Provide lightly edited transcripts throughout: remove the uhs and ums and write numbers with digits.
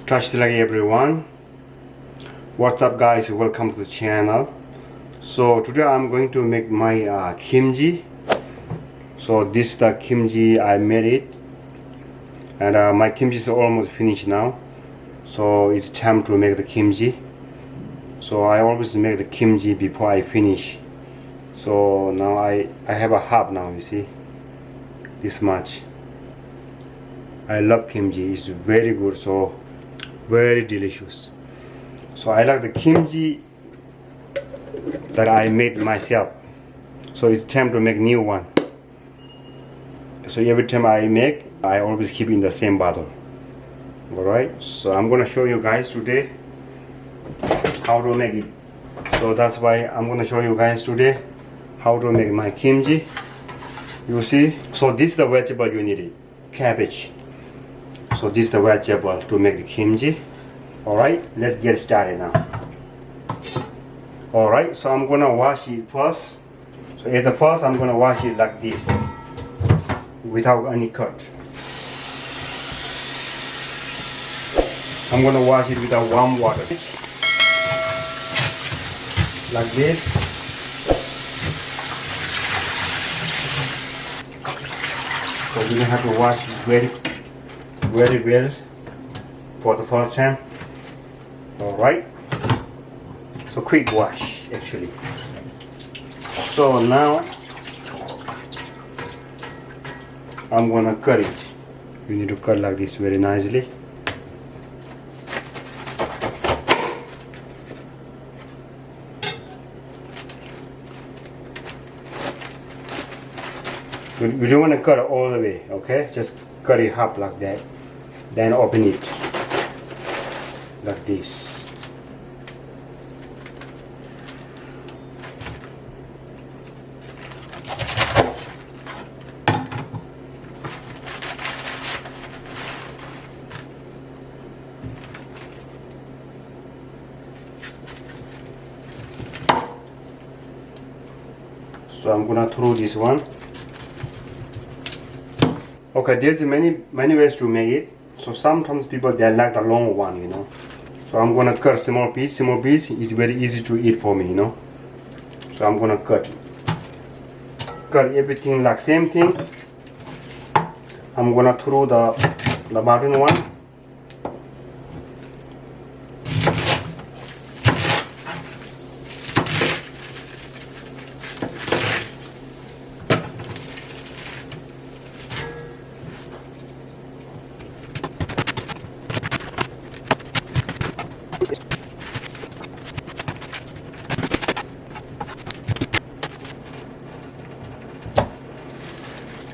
Like everyone, what's up guys, welcome to the channel. So today I'm going to make my kimchi. So this is the kimchi I made it, and my kimchi is almost finished now, so it's time to make the kimchi. So I always make the kimchi before I finish. So now I have a half now, you see, this much. I love kimchi, it's very good, so very delicious. So I like the kimchi that I made myself. So it's time to make new one. So every time I make, I always keep in the same bottle. Alright, so I'm gonna show you guys today how to make it. So that's why I'm gonna show you guys today how to make my kimchi. You see, so this is the vegetable you need, cabbage. So this is the vegetable to make the kimchi. Alright, let's get started now. Alright, so I'm gonna wash it first. So at the first I'm gonna wash it like this, without any cut. I'm gonna wash it without warm water, like this. So we're gonna have to wash it very well for the first time. Alright, so quick wash actually. So now I'm gonna cut it. You need to cut like this very nicely. You don't want to cut it all the way, okay? Just cut it half like that. Then open it like this. So I'm gonna throw this one. Okay, there's many ways to make it. So sometimes people they like the long one, you know. So I'm gonna cut small piece. Small piece is very easy to eat for me, you know. So I'm gonna cut everything like same thing. I'm gonna throw the bottom one.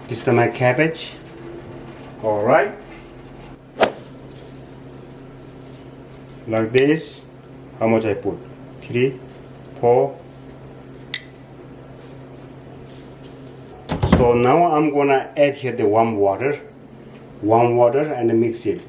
This is my cabbage. Alright, like this. How much I put? 3, 4. So now I'm gonna add here the warm water and mix it.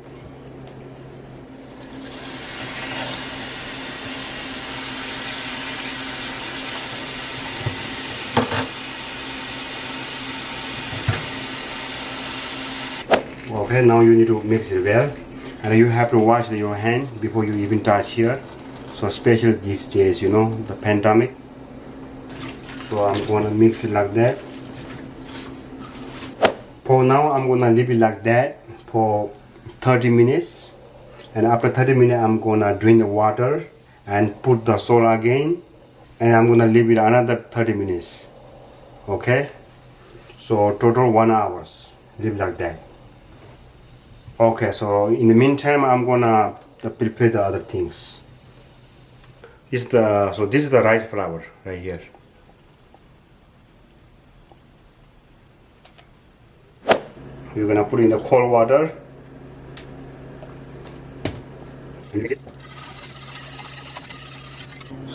Okay, now you need to mix it well, and you have to wash your hand before you even touch here. So especially these days, you know, the pandemic. So I'm gonna mix it like that. For now I'm gonna leave it like that for 30 minutes, and after 30 minutes I'm gonna drain the water and put the salt again, and I'm gonna leave it another 30 minutes. Okay, so total 1 hour. Leave like that. Okay, so in the meantime I'm gonna prepare the other things. This is the rice flour right here. You're gonna put in the cold water.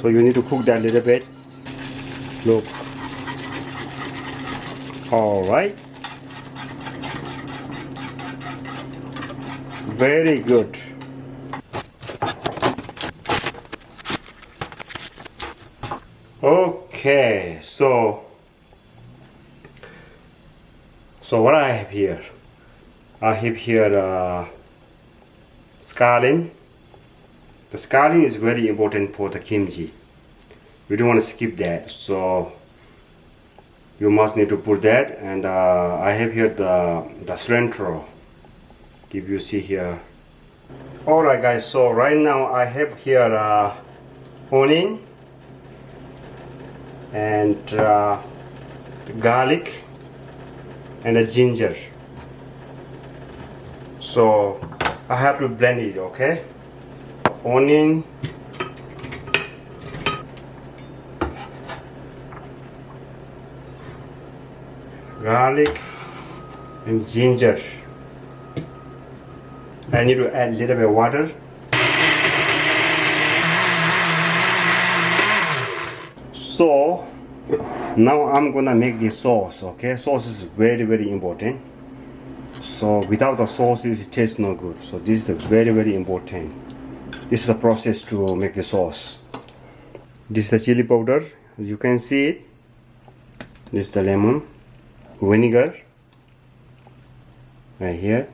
So you need to cook that a little bit. Look. Alright. Very good. Okay, so what I have here, scallion. The scallion is very important for the kimchi. We don't want to skip that, so you must need to put that. And I have here the cilantro. If you see here. Alright guys, so right now I have here onion and garlic and a ginger. So I have to blend it, okay? Onion, garlic and ginger. I need to add a little bit of water. So now I'm gonna make the sauce, okay? Sauce is very, very important. So without the sauce it tastes no good. So this is very, very important. This is the process to make the sauce. This is the chili powder, you can see it. This is the lemon, vinegar, right here.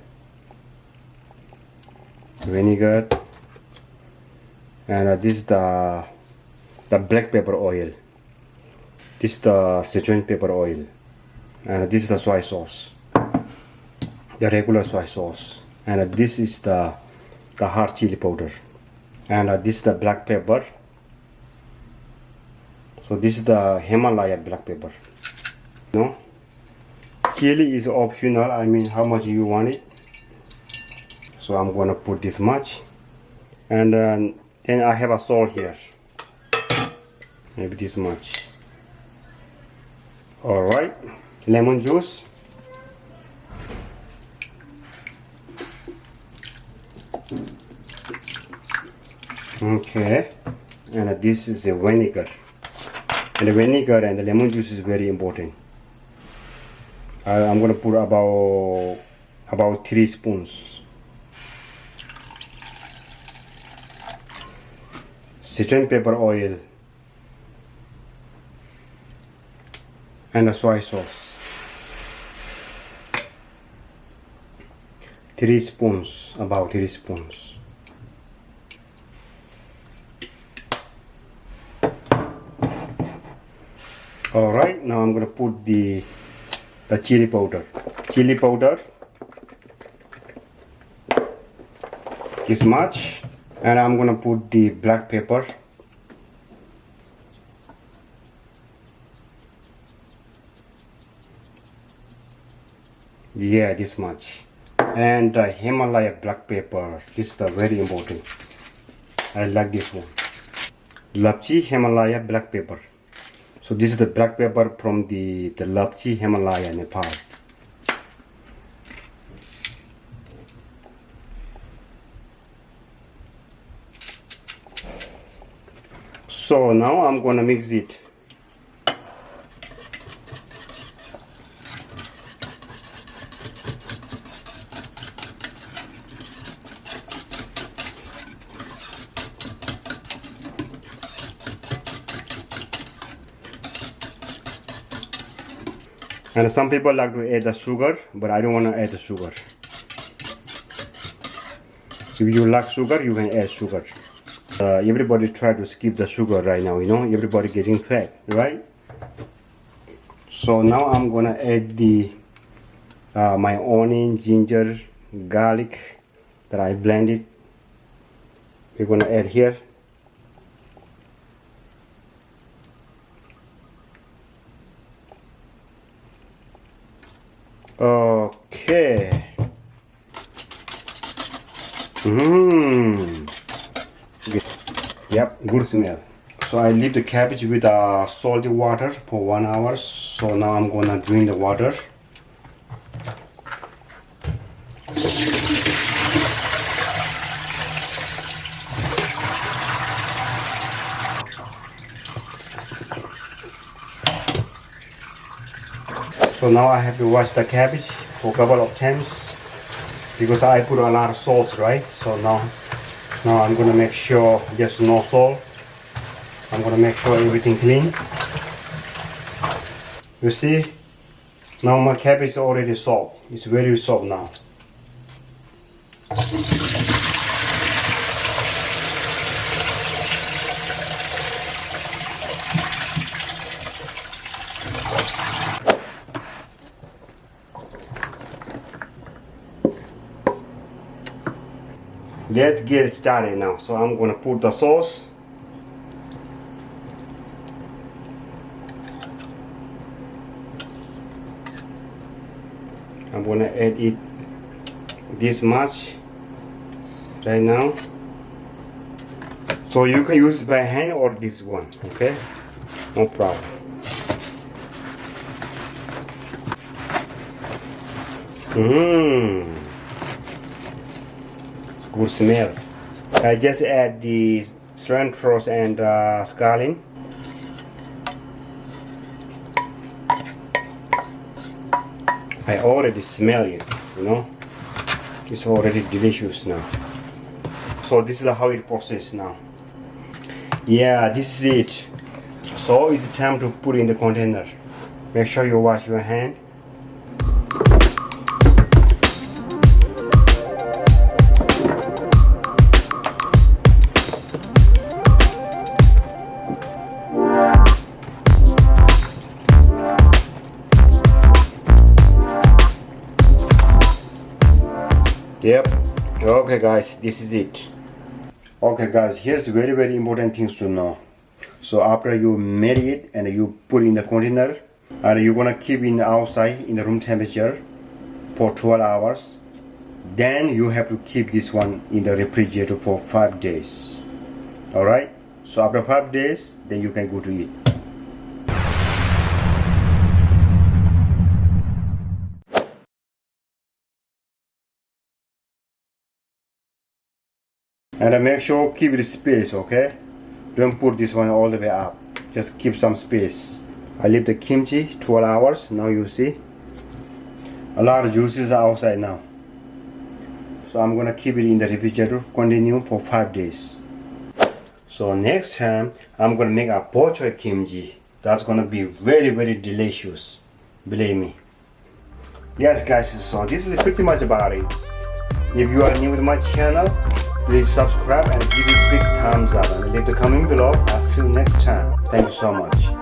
Vinegar, and this is the black pepper oil. This is the Sichuan pepper oil, and this is the soy sauce, the regular soy sauce, and this is the hard chili powder, and this is the black pepper. So this is the Himalaya black pepper. No, chili is optional. I mean, how much you want it. So I'm gonna put this much, and then I have a salt here, maybe this much. All right, lemon juice, okay, and this is a vinegar, and the vinegar and the lemon juice is very important. I'm gonna put about 3 spoons. Sichuan pepper oil and a soy sauce. 3 spoons, about 3 spoons. Alright, now I'm gonna put the chili powder. Chili powder, this much. And I'm gonna put the black pepper. Yeah, this much. And the Himalaya black pepper. This is the very important. I like this one. Lapchi Himalaya black pepper. So this is the black pepper from the Lapchi Himalaya, Nepal. So now I'm gonna mix it. And some people like to add the sugar, but I don't want to add the sugar. If you like sugar, you can add sugar. Everybody try to skip the sugar right now, you know, everybody getting fat, right? So now I'm gonna add the my onion, ginger, garlic that I blended. We're gonna add here. Okay. Yep, good smell. So I leave the cabbage with salty water for 1 hour. So now I'm gonna drain the water. So now I have to wash the cabbage for a couple of times because I put a lot of salt, right? So now I'm gonna make sure there's no salt. I'm gonna make sure everything clean. You see, now my cabbage is already soft. It's very soft now. let's get started now. So I'm gonna put the sauce. I'm gonna add it this much right now. So you can use it by hand or this one, okay? No problem. Good smell. I just add the cilantro and scallion. I already smell it, you know. It's already delicious now. So this is how it processed now. Yeah, this is it. So it's time to put in the container. Make sure you wash your hand. Yep. Okay guys, this is it. Okay guys, here's very important things to know. So after you made it and you put in the container, and you're gonna keep it outside in the room temperature for 12 hours. Then you have to keep this one in the refrigerator for 5 days. Alright? So after 5 days, then you can go to eat. And make sure keep it space, okay? Don't put this one all the way up. Just keep some space. I leave the kimchi 12 hours. Now you see a lot of juices are outside now. So I'm gonna keep it in the refrigerator, continue for 5 days. So next time I'm gonna make a bok choy kimchi. That's gonna be very delicious. Believe me. Yes guys, so this is pretty much about it. If you are new to my channel, please subscribe and give it a big thumbs up and leave the comment below. I'll see you next time. Thank you so much.